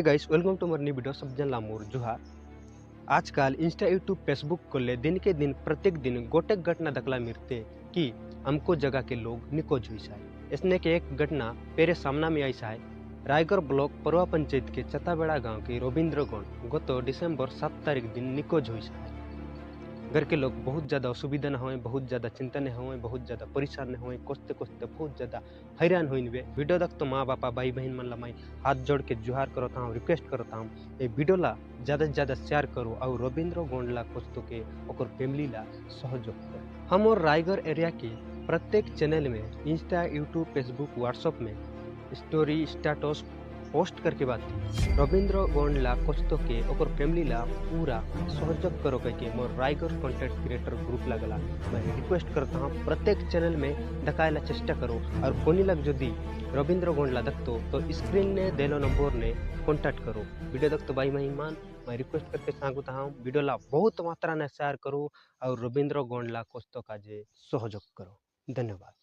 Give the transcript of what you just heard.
Guys, welcome to my new video. सब जन लामोर जुहार। आजकल इंस्टा यूट्यूब फेसबुक को ले दिन के दिन प्रत्येक दिन गोटे घटना दखला मिलते कि हमको जगह के लोग निकोज हुई है। इसने के एक घटना पेरे सामना में आई है। रायगढ़ ब्लॉक परवा पंचायत के चताबेड़ा गांव के रविंद्र गौड़ गत डिसेम्बर 7 तारीख दिन निकोज हुई है। घर के लोग बहुत ज़्यादा असुविधा न हुए, बहुत ज़्यादा चिंता न हुए, बहुत ज़्यादा परेशान न हुए, कोसते कोसते बहुत ज़्यादा हैरान हुई। वीडियो देख तो माँ बापा भाई बहन मन ला मैं हाथ जोड़ के जुहार करता हूँ, रिक्वेस्ट करता हूँ ये वीडियो ला ज़्यादा से ज़्यादा शेयर करो और रविंद्र गोंडला कोस्तो के और फैमिली ला सहयोग करो। हम और रायगढ़ एरिया के प्रत्येक चैनल में इंस्टा यूट्यूब फेसबुक व्हाट्सएप में स्टोरी स्टेटस पोस्ट करके बात रविंद्र गोंडला कोस्तो के और फैमिली ला पूरा सहयोग करो कह के मोर रायगढ़ कंटेंट क्रिएटर ग्रुप लगला मैं रिक्वेस्ट करता हूँ प्रत्येक चैनल में दिखाएला चेष्टा करो। और कोनी लग यदि रविंद्र गोंडला दखतो तो स्क्रीन ने देलो नंबर ने कॉन्टैक्ट करो। वीडियो दखतो भाई महिमान मैं रिक्वेस्ट करके सांगता हूँ वीडियो ला बहुत मात्रा में शेयर करो और रविंद्र गोंडला कोस्तो का जे सहयोग करो। धन्यवाद।